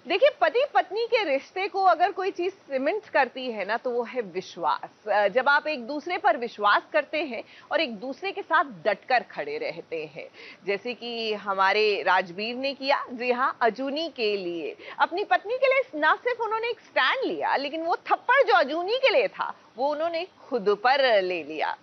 देखिए, पति पत्नी के रिश्ते को अगर कोई चीज सीमेंट करती है ना, तो वो है विश्वास। जब आप एक दूसरे पर विश्वास करते हैं और एक दूसरे के साथ डटकर खड़े रहते हैं, जैसे कि हमारे राजवीर ने किया। जी हाँ, अजूनी के लिए, अपनी पत्नी के लिए ना सिर्फ उन्होंने एक स्टैंड लिया, लेकिन वो थप्पड़ जो अजूनी के लिए था वो उन्होंने खुद पर ले लिया।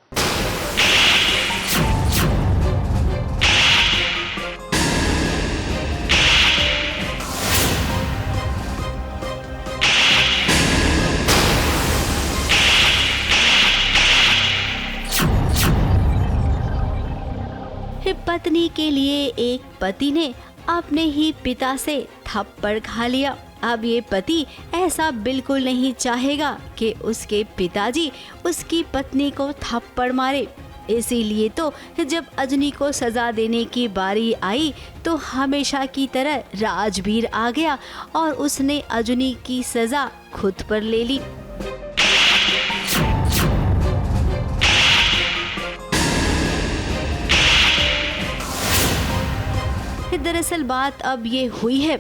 पत्नी के लिए एक पति ने अपने ही पिता से थप्पड़ खा लिया। अब ये पति ऐसा बिल्कुल नहीं चाहेगा कि उसके पिताजी उसकी पत्नी को थप्पड़ मारे। इसीलिए तो जब अजनी को सजा देने की बारी आई तो हमेशा की तरह राजवीर आ गया और उसने अजनी की सजा खुद पर ले ली। दरअसल बात अब ये हुई है,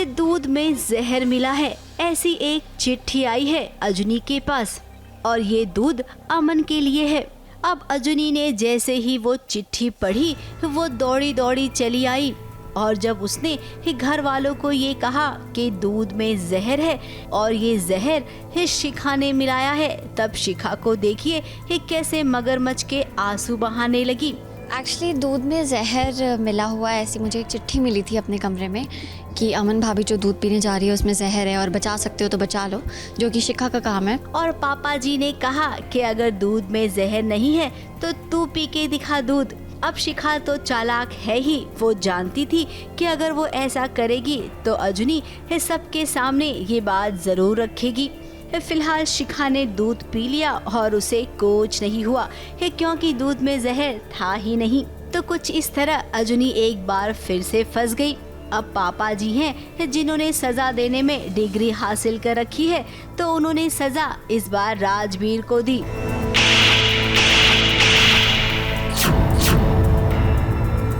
दूध में जहर मिला है, ऐसी एक चिट्ठी आई है अजनी के पास और ये दूध अमन के लिए है। अब अजनी ने जैसे ही वो चिट्ठी पढ़ी वो दौड़ी दौड़ी चली आई और जब उसने घर वालों को ये कहा कि दूध में जहर है और ये जहर शिखा ने मिलाया है, तब शिखा को देखिए कैसे मगरमच्छ के आंसू बहाने लगी। एक्चुअली दूध में जहर मिला हुआ है, ऐसी मुझे एक चिट्ठी मिली थी अपने कमरे में कि अमन भाभी जो दूध पीने जा रही है उसमें जहर है और बचा सकते हो तो बचा लो, जो कि शिखा का काम है। और पापा जी ने कहा कि अगर दूध में जहर नहीं है तो तू पी के दिखा दूध। अब शिखा तो चालाक है ही, वो जानती थी कि अगर वो ऐसा करेगी तो अजनी सबके सामने ये बात जरूर रखेगी। फिलहाल शिखा ने दूध पी लिया और उसे कुछ नहीं हुआ क्योंकि दूध में जहर था ही नहीं। तो कुछ इस तरह अजनी एक बार फिर से फंस गई। अब पापा जी हैं जिन्होंने सजा देने में डिग्री हासिल कर रखी है, तो उन्होंने सजा इस बार राजवीर को दी।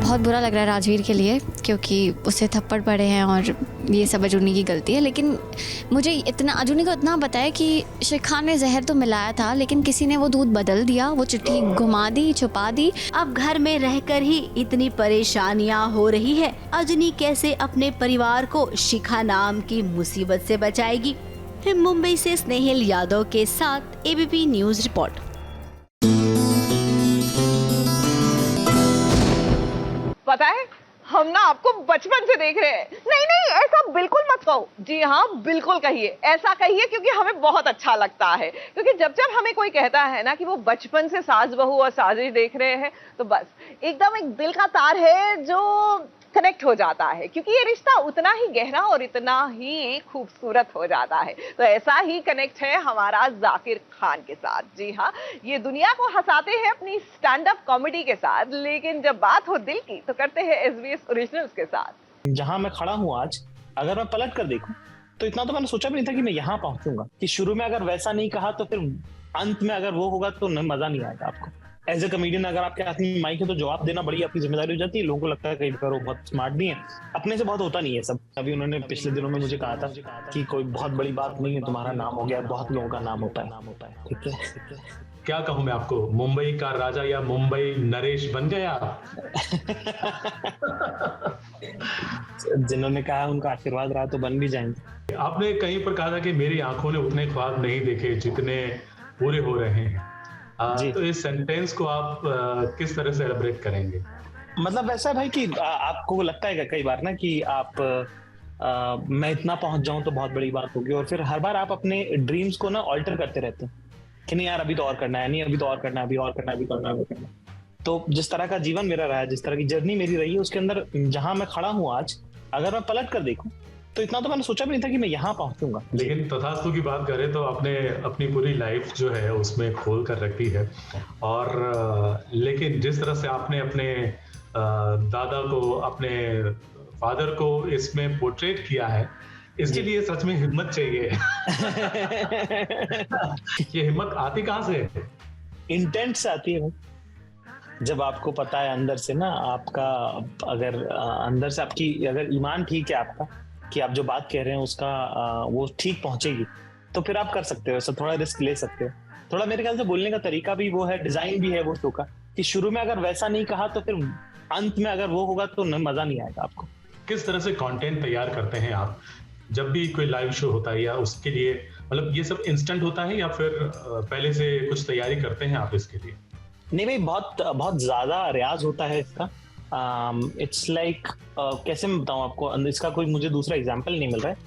बहुत बुरा लग रहा है राजवीर के लिए क्योंकि उसे थप्पड़ पड़े हैं और ये सब अजूनी की गलती है। लेकिन मुझे अजूनी को इतना पता है कि शिखा ने जहर तो मिलाया था, लेकिन किसी ने वो दूध बदल दिया, वो चिट्ठी घुमा दी, छुपा दी। अब घर में रहकर ही इतनी परेशानियां हो रही है, अजनी कैसे अपने परिवार को शिखा नाम की मुसीबत से बचाएगी। मुंबई से स्नेहिल यादव के साथ एबीपी न्यूज रिपोर्ट। पता है, हम ना आपको बचपन से देख रहे हैं। नहीं नहीं, ऐसा बिल्कुल मत कहो। जी हाँ, बिल्कुल कहिए, ऐसा कहिए, क्योंकि हमें बहुत अच्छा लगता है। क्योंकि जब जब हमें कोई कहता है ना कि वो बचपन से सास बहू और साजिश देख रहे हैं, तो बस एकदम एक दिल का तार है जो कनेक्ट हो जाता है, क्योंकि ये रिश्ता उतना ही गहरा और इतना ही खूबसूरत हो जाता है। तो ऐसा ही कनेक्ट है हमारा जाकिर खान के साथ। जी हाँ, ये दुनिया को हंसाते हैं अपनी स्टैंड अप कॉमेडी के साथ, लेकिन जब बात हो दिल की तो करते हैं एसबीएस ओरिजिनल्स के साथ। जहां मैं खड़ा हूं आज, अगर मैं पलट कर देखूं तो इतना तो मैंने सोचा भी नहीं था कि मैं यहाँ पहुंचूंगा। कि शुरू में अगर वैसा नहीं कहा तो फिर अंत में अगर वो होगा तो मजा नहीं आएगा आपको। एज ए कमेडियन अगर आपके हाथ में माइक है तो जवाब देना बड़ी आपकी जिम्मेदारी हो जाती है। लोगों को लगता है कई बार वो बहुत स्मार्ट भी हैं, अपने से बहुत होता नहीं है सब। अभी उन्होंने पिछले दिनों में मुझे कहा था कि कोई बहुत बड़ी बात नहीं है, तुम्हारा नाम हो गया, बहुत लोगों का नाम होता है। ठीक है, क्या कहूं मैं आपको, मुंबई का राजा या मुंबई नरेश बन गया। जिन्होंने कहा उनका आशीर्वाद रहा तो बन भी जाएंगे। आपने कहीं पर कहा था कि मेरी आंखों ने उतने ख्वाब नहीं देखे जितने पूरे हो रहे हैं। तो इस सेंटेंस को आप किस तरह से एलैबोरेट करेंगे? मतलब ऐसा है भाई कि आपको लगता है कई बार ना कि आप मैं इतना पहुंच जाऊं तो बहुत बड़ी बात होगी, और फिर हर बार आप अपने ड्रीम्स को ना ऑल्टर करते रहते हैं कि नहीं यार अभी तो और करना है, नहीं अभी तो और करना है, अभी और करना है, अभी करना है। तो जिस तरह का जीवन मेरा रहा है, जिस तरह की जर्नी मेरी रही है, उसके अंदर जहां मैं खड़ा हूं आज, अगर मैं पलट कर देखूं तो इतना तो मैंने सोचा भी नहीं था कि मैं यहाँ पहुंचूंगा। लेकिन तथास्तु की बात करें तो आपने अपनी पूरी लाइफ जो है उसमें खोल कर रखी है। और लेकिन जिस तरह से आपने अपने दादा को, अपने फादर को इसमें पोर्ट्रेट किया है, इसके लिए सच में हिम्मत चाहिए। ये हिम्मत आती कहाँ से? इंटेंट से आती है। जब आपको पता है अंदर से ना, आपका अगर अंदर से आपकी अगर ईमान ठीक है आपका, कि आप जो बात कह रहे हैं उसका वो ठीक पहुंचेगी, तो फिर आप कर सकते हो, ऐसा थोड़ा रिस्क ले सकते हो। थोड़ा मेरे ख्याल से बोलने का तरीका भी वो है, डिजाइन भी है वो शो का, कि शुरू में अगर वैसा नहीं कहा तो फिर अंत में अगर वो होगा तो मजा नहीं आएगा आपको। किस तरह से कंटेंट तैयार करते हैं आप जब भी कोई लाइव शो होता है, या उसके लिए मतलब ये सब इंस्टेंट होता है या फिर पहले से कुछ तैयारी करते हैं आप इसके लिए? नहीं भाई, बहुत बहुत ज्यादा रियाज होता है इसका। इट्स लाइक कैसे मैं बताऊं आपको, इसका कोई मुझे दूसरा एग्जांपल नहीं मिल रहा है,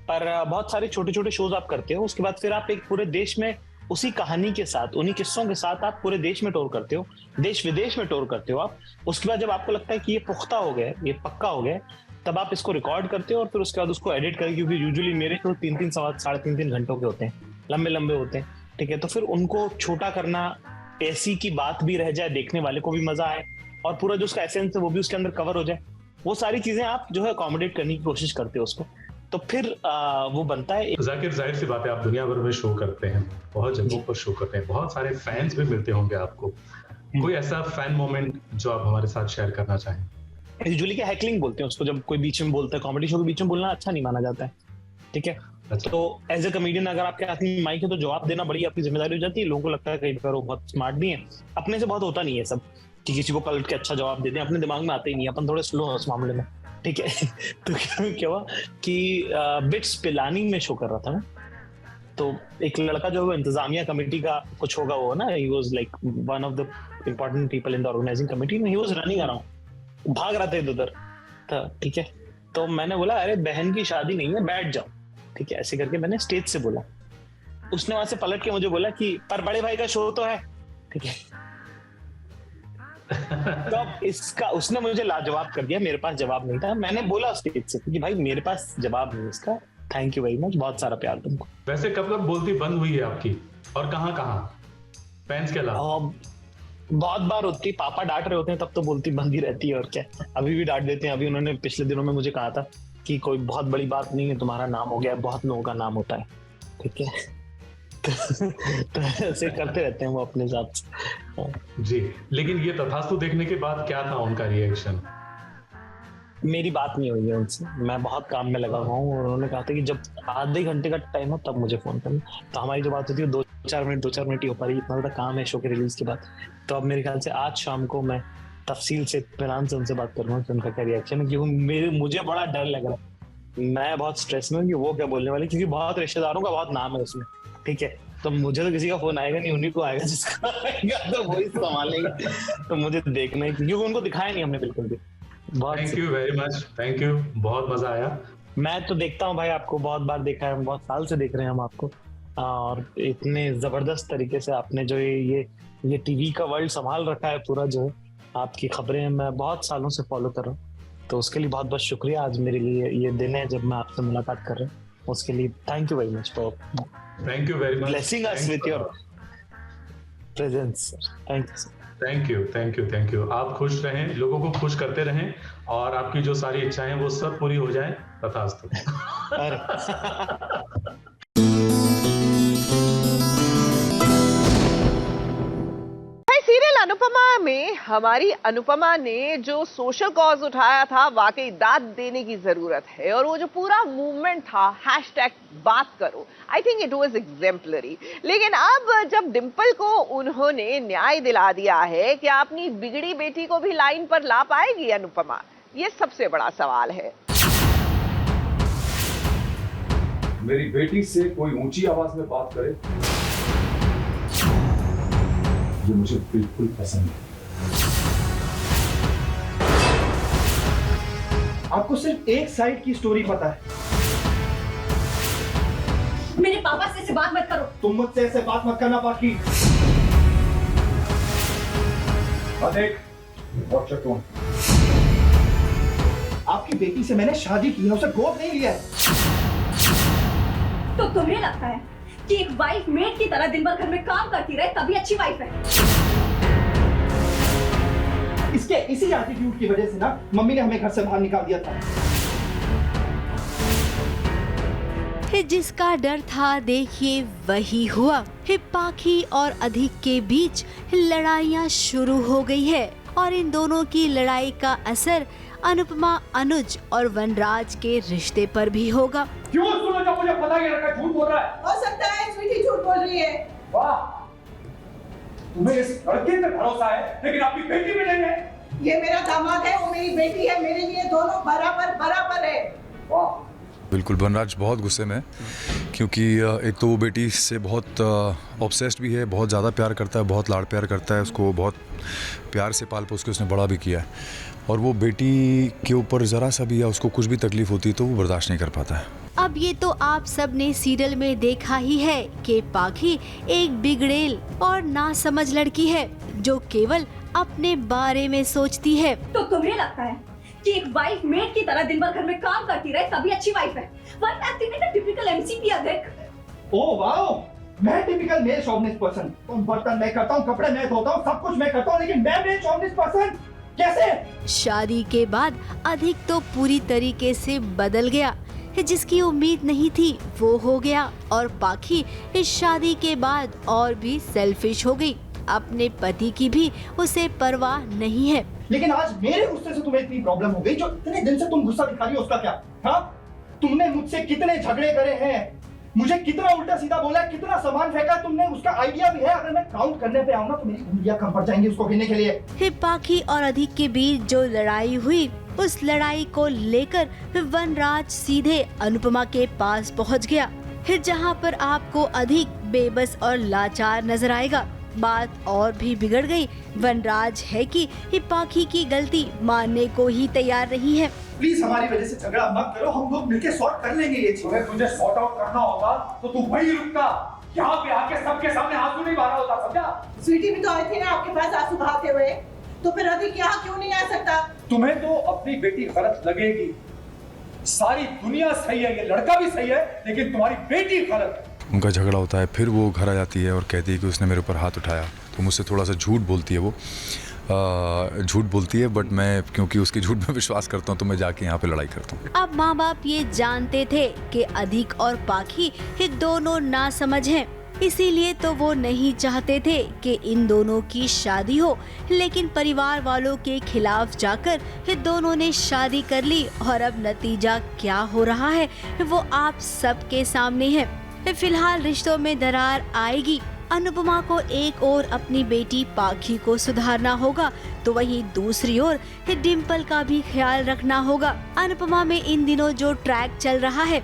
पर बहुत सारे छोटे छोटे शोज आप करते हो, उसके बाद फिर आप एक पूरे देश में उसी कहानी के साथ, उन्हीं किस्सों के साथ आप पूरे देश में टूर करते हो, देश विदेश में टूर करते हो आप। उसके बाद जब आपको लगता है कि ये पुख्ता हो गया, ये पक्का हो गया, तब आप इसको रिकॉर्ड करते हो और फिर उसके बाद उसको एडिट करके, क्योंकि यूजुअली मेरे शो 3-3 साढ़े 3 घंटों के होते हैं, लंबे लंबे होते हैं, ठीक है। तो फिर उनको छोटा करना, ऐसी की बात भी रह जाए, देखने वाले को भी मजा आए, और पूरा जो उसका एसेंस है वो भी उसके अंदर कवर हो जाए, वो सारी चीजें आप जो है अकोमोडेट करने की कोशिश करते हो उसको, तो फिर वो बनता है। जाकिर, जाहिर सी बात है आप दुनिया भर में शो करते हैं, बहुत जगहों पर शो करते हैं, बहुत सारे फैंस भी मिलते होंगे आपको। कोई ऐसा फैन मोमेंट जो आप हमारे साथ शेयर करना चाहें? यूजुअली क्या हैकलिंग बोलते हैं उसको, जब कोई बीच में बोलता है, कॉमेडी शो के बीच में बोलना अच्छा नहीं माना जाता है, ठीक है। अच्छा। तो एज ए कॉमेडियन अगर आपके हाथ में माइक है तो जवाब देना बड़ी आपकी जिम्मेदारी हो जाती है। लोगों को लगता है कई बार वो बहुत स्मार्ट भी है, अपने से बहुत होता नहीं है सब कि किसी को पलट के अच्छा जवाब दे दें, अपने दिमाग में आते ही नहीं, अपन थोड़े स्लो हैं उस मामले में, ठीक है। तो क्या हुआ कि बिट्स पिलानी में शो कर रहा था मैं, तो एक लड़का जो है इंतजामिया कमेटी का कुछ होगा वो ना, he was like one of the important people in the organising committee, he was running around, भाग रहा था इधर, ठीक है। तो मैंने बोला अरे बहन की शादी नहीं है, बैठ जाओ, ठीक है, ऐसे करके मैंने स्टेज से बोला। उसने वहां से पलट के मुझे बोला कि पर बड़े भाई का शो तो है, ठीक है। तो अब इसका उसने मुझे लाजवाब कर दिया, मेरे पास जवाब नहीं था। मैंने बोला स्टेज से कि भाई मेरे पास जवाब नहीं इसका, थैंक यू वेरी मच, बहुत सारा प्यार तुमको। वैसे कब कब बोलती बंद हुई है आपकी, और कहाँ कहाँ, फैंस के अलावा? बहुत बार होती, पापा डांट रहे होते हैं तब तो बोलती बंद ही रहती है, और क्या, अभी भी डांट देते हैं। अभी उन्होंने पिछले दिनों में मुझे कहा था कि कोई बहुत बड़ी बात नहीं है, तुम्हारा नाम हो गया, बहुत लोगों का नाम होता है, ठीक है। तो ऐसे करते रहते हैं वो अपने साथ जी। लेकिन ये तथास्तु देखने के बाद क्या था उनका रिएक्शन? मेरी बात नहीं हुई है उनसे, मैं बहुत काम में लगा हुआ हूँ, और उन्होंने कहा था कि जब आधे घंटे का टाइम हो तब मुझे फोन करना। तो हमारी जो बात होती है 2-4 मिनट ही हो पा रही, इतना ज्यादा काम है शो के रिलीज के बाद। तो अब मेरे ख्याल से आज शाम को मैं तफसील से इत्मीनान से उनसे बात करूंगा कि उनका क्या रिएक्शन है, क्योंकि मुझे बड़ा डर लग रहा है, मैं बहुत स्ट्रेस में हूँ कि वो क्या बोलने वाले, क्योंकि बहुत रिश्तेदारों का बहुत नाम है उसमें, ठीक है। तो मुझे तो किसी का फोन आएगा नहीं, उन्हीं को आएगा, जिसका आएगा तो वही संभालेंगे। तो मुझे देखना है, क्योंकि उनको दिखाया नहीं हमने बिल्कुल भी। Thank you very much, thank you, बहुत मजा आया। मैं तो देखता हूँ भाई, आपको बहुत बार देखा है, बहुत साल से देख रहे हैं हम आपको, और इतने जबरदस्त तरीके से आपने जो ये टीवी का वर्ल्ड संभाल रखा है पूरा, जो है आपकी खबरें मैं बहुत सालों से फॉलो कर रहा हूँ, तो उसके लिए बहुत बहुत शुक्रिया। आज मेरे लिए ये दिन है जब मैं आपसे मुलाकात कर रहा हूँ, उसके लिए thank you very much for thank you very much, blessing us with your presence. Thank you. Thank you. आप खुश रहें, लोगों को खुश करते रहें, और आपकी जो सारी इच्छाएं वो सब पूरी हो जाएं, तथास्तु। सीरियल अनुपमा में हमारी अनुपमा ने जो सोशल कॉज उठाया था, वाकई दाद देने की जरूरत है। और वो जो पूरा मूवमेंट था #बात करो, I think it was exemplary. लेकिन अब जब डिंपल को उन्होंने न्याय दिला दिया है, क्या अपनी बिगड़ी बेटी को भी लाइन पर ला पाएगी अनुपमा, ये सबसे बड़ा सवाल है। मेरी बेटी से कोई ऊंची आवाज में बात करे, ये मुझे बिल्कुल पसंद है। आपको सिर्फ एक साइड की स्टोरी पता है। मेरे पापा से ऐसे बात मत करो। तुम मुझसे ऐसे बात मत करना बाकी। देख, वॉच योर टोन। आपकी बेटी से मैंने शादी की है, उसे गोद नहीं लिया है। तो तुम्हें लगता है कि एक वाइफ मेड की तरह दिन भर घर में काम करती रहे तभी अच्छी वाइफ है? इसके इसी एटीट्यूड की वजह से ना मम्मी ने हमें घर से बाहर निकाल दिया था। जिसका डर था देखिए वही हुआ। हिप्पाखी और अधिक के बीच लड़ाइयाँ शुरू हो गई है, और इन दोनों की लड़ाई का असर अनुपमा, अनुज और वनराज के रिश्ते पर भी होगा। क्यों सुनो, जब मुझे पता है ये लड़का झूठ बोल रहा है। हो सकता है स्वीटी झूठ बोल रही है। वाह, तुम्हें इस लड़के पे भरोसा है, लेकिन आपकी बेटी भी नहीं है। ये मेरा दामाद है, वो मेरी बेटी है, मेरे लिए दोनों बराबर बराबर है। वाह, बिल्कुल वनराज बहुत गुस्से में है, क्योंकि एक तो वो बेटी से बहुत ऑब्सेस्ड भी है, बहुत ज़्यादा प्यार करता है, बहुत लाड़ प्यार करता है, उसको बहुत प्यार से पाल पोस के उसने बड़ा भी किया है, और वो बेटी के ऊपर ज़रा सा भी या उसको कुछ भी तकलीफ होती है तो वो बर्दाश्त नहीं कर पाता है। अब ये तो आप सब ने सीरियल में देखा ही है कि पाखी एक बिगड़ेल और नासमझ लड़की है जो केवल अपने बारे में सोचती है। तो तुम्हें लगता है कि एक वाइफ मेड की तरह दिन भर घर में काम करती रहे तभी अच्छी वाइफ है? Wife acting in the typical MCP देख। ओह वाओ, मैं टिपिकल मेल शॉविनिस्ट पर्सन। तुम बर्तन मैं करता हूँ, कपड़े मैं धोता हूँ, सब कुछ मैं करता हूँ, लेकिन मैं मेल शॉविनिस्ट पर्सन कैसे? शादी के बाद अधिक तो पूरी तरीके से बदल गया, जिसकी उम्मीद नहीं थी वो हो गया, और पाखी इस शादी के बाद और भी सेल्फिश हो गई। अपने पति की भी उसे परवाह नहीं है। लेकिन आज मेरे गुस्से से तुम्हें इतनी प्रॉब्लम हो गई, जो इतने दिन से तुम गुस्सा दिखा रही हो उसका क्या? हाँ, तुमने मुझसे कितने झगड़े करे हैं, मुझे कितना उल्टा सीधा बोला, कितना सामान फेंका तुमने, उसका आइडिया भी है। अगर मैं काउंट करने पे आऊँ ना तो मेरी उंगलियां कम पड़ जाएंगी उसको गिनने के लिए। पाखी और अधिक के बीच जो लड़ाई हुई, उस लड़ाई को लेकर वनराज सीधे अनुपमा के पास पहुंच गया, जहां पर आपको अधिक बेबस और लाचार नजर आएगा। बात और भी बिगड़ गई। वनराज है कि पाखी की गलती मानने को ही तैयार नहीं है। प्लीज हमारी वजह से झगड़ा मत करो, हम लोग मिलके सॉर्ट कर लेंगे ये चीज। अगर तुझे सॉर्ट आउट करना होगा तो तू वहीं रुकता, यहाँ पे आके सबके सामने आंसू नहीं बहा होता, समझा? स्वीटी भी तो आई थी ना आपके पास आंसू बहाते हुए, तो फिर अधिक यहाँ क्यों नहीं आ सकता? तुम्हें तो अपनी बेटी गलत लगेगी, सारी दुनिया सही है, ये लड़का भी सही है, लेकिन तुम्हारी बेटी गलत है। उनका झगड़ा होता है, फिर वो घर आ जाती है और कहती है कि उसने मेरे ऊपर हाथ उठाया, तो मुझसे थोड़ा सा झूठ बोलती है। वो झूठ बोलती है, बट मैं क्योंकि उसके झूठ में विश्वास करता हूँ तो मैं जाके यहाँ पे लड़ाई करता हूँ। अब माँ बाप ये जानते थे कि अधिक और पाखी ये दोनों नासमझ हैं, इसीलिए तो वो नहीं चाहते थे कि इन दोनों की शादी हो, लेकिन परिवार वालों के खिलाफ जाकर ये दोनों ने शादी कर ली, और अब नतीजा क्या हो रहा है वो आप सबके सामने है। फिलहाल रिश्तों में दरार आएगी। अनुपमा को एक ओर अपनी बेटी पाखी को सुधारना होगा, तो वहीं दूसरी ओर डिम्पल का भी ख्याल रखना होगा। अनुपमा में इन दिनों जो ट्रैक चल रहा है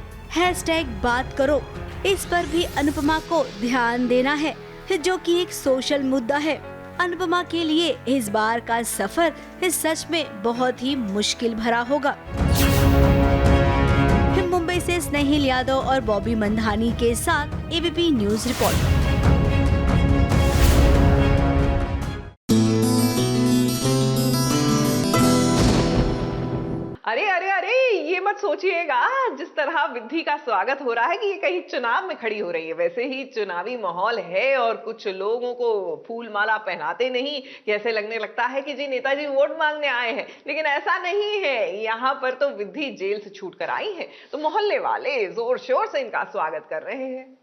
#बात करो, इस पर भी अनुपमा को ध्यान देना है, जो कि एक सोशल मुद्दा है। अनुपमा के लिए इस बार का सफर सच में बहुत ही मुश्किल भरा होगा। मुंबई से स्नेहिल यादव और बॉबी मंधानी के साथ एबीपी न्यूज रिपोर्ट। अरे अरे अरे, ये मत सोचिएगा जिस तरह विद्धि का स्वागत हो रहा है कि ये कहीं चुनाव में खड़ी हो रही है। वैसे ही चुनावी माहौल है और कुछ लोगों को फूल माला पहनाते नहीं कैसे लगने लगता है कि जी नेताजी वोट मांगने आए हैं, लेकिन ऐसा नहीं है। यहाँ पर तो विद्धि जेल से छूट कर आई है, तो मोहल्ले वाले जोर शोर से इनका स्वागत कर रहे हैं।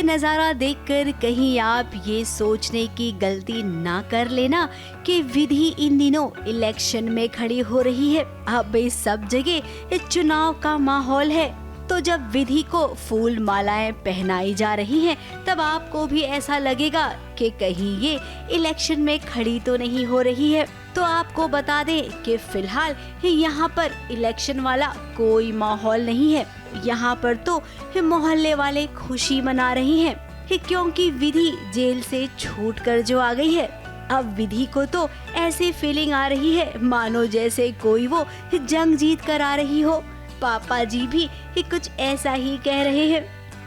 नजारा देखकर कहीं आप ये सोचने की गलती ना कर लेना कि विधि इन दिनों इलेक्शन में खड़ी हो रही है। अब इस सब जगह चुनाव का माहौल है, तो जब विधि को फूल मालाएं पहनाई जा रही हैं, तब आपको भी ऐसा लगेगा कि कहीं ये इलेक्शन में खड़ी तो नहीं हो रही है। तो आपको बता दें कि फिलहाल यहाँ पर इलेक्शन वाला कोई माहौल नहीं है। यहाँ पर तो मोहल्ले वाले खुशी मना रही हैं, क्योंकि विधि जेल से छूट कर जो आ गई है। अब विधि को तो ऐसी फीलिंग आ रही है मानो जैसे कोई वो जंग जीत कर आ रही हो। पापा जी भी कुछ ऐसा ही कह रहे हैं।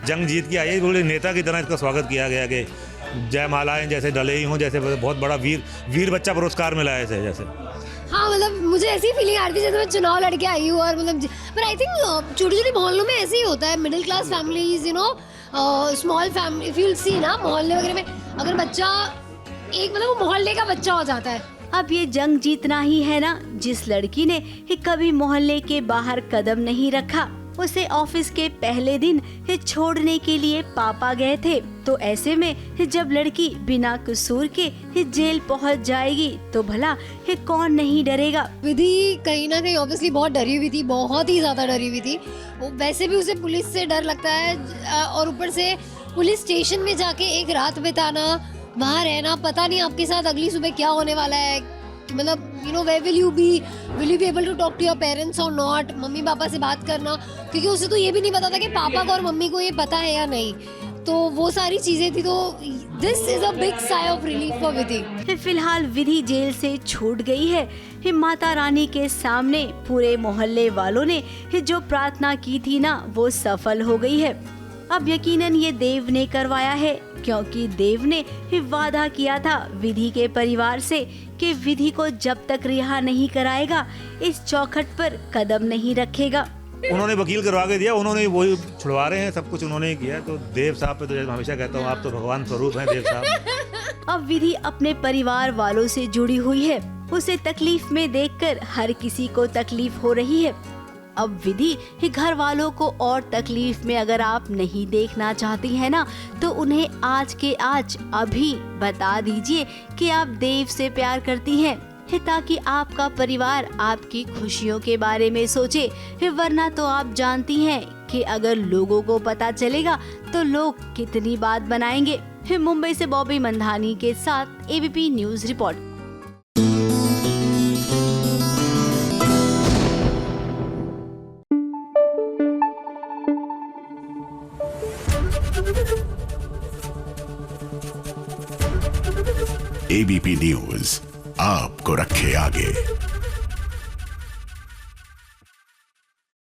जंग जीत के आई, बोले नेता की तरह इसका स्वागत किया गया कि जयमालाएं जैसे डले ही हों, जैसे बहुत बड़ा वीर बच्चा पुरस्कार मिला है ऐसे जैसे। हाँ, मतलब मुझे ऐसी फीलिंग आ रही थी जैसे मैं चुनाव लड़के आई हूँ। और मतलब पर आई थिंक छोटी छोटी मोहल्लों में ऐसे ही होता है। Middle class families, you know, small family, if you will see ना, मोहल्ले वगैरह में अगर बच्चा एक मतलब वो मोहल्ले का बच्चा हो जाता है। अब ये जंग जीतना ही है ना। जिस लड़की ने कभी मोहल्ले के बाहर कदम नहीं रखा, उसे ऑफिस के पहले दिन छोड़ने के लिए पापा गए थे। तो ऐसे में जब लड़की बिना कसूर के जेल पहुंच जाएगी तो भला कौन नहीं डरेगा। विधि कहीं ना कहीं ऑब्वियसली बहुत डरी हुई थी, बहुत ही ज्यादा डरी हुई थी। वो वैसे भी उसे पुलिस से डर लगता है, और ऊपर से पुलिस स्टेशन में जाके एक रात बिताना, वहाँ रहना, पता नहीं आपके साथ अगली सुबह क्या होने वाला है। मतलब where will you be able to talk to your parents or not, mummy papa से बात करना, क्योंकि उसे तो ये भी नहीं पता था कि पापा को और मम्मी को ये पता है या नहीं। तो वो सारी चीजें थी। तो this is a big sigh of relief for Vidhi. फिलहाल विधि जेल से छूट गई है। माता रानी के सामने पूरे मोहल्ले वालों ने जो प्रार्थना की थी ना, वो सफल हो गई है। अब यकीनन ये देव ने करवाया है, क्योंकि देव ने वादा किया था विधि के परिवार से कि विधि को जब तक रिहा नहीं कराएगा इस चौखट पर कदम नहीं रखेगा। उन्होंने वकील करवा के दिया, उन्होंने वही छुड़वा रहे हैं, सब कुछ उन्होंने ही किया। तो देव साहब पे तो जैसे हमेशा कहता हूँ, आप तो भगवान स्वरूप हैं देव साहब। अब विधि अपने परिवार वालों से जुड़ी हुई है। उसे तकलीफ में देखकर हर किसी को तकलीफ हो रही है। अब विधि घर वालों को और तकलीफ में अगर आप नहीं देखना चाहती हैं ना, तो उन्हें आज के आज अभी बता दीजिए कि आप देव से प्यार करती हैं, ताकि आपका परिवार आपकी खुशियों के बारे में सोचे। वरना तो आप जानती हैं कि अगर लोगों को पता चलेगा तो लोग कितनी बात बनाएंगे। मुंबई से बॉबी मंधानी के साथ ABP news report. ABP news आपको रखे आगे।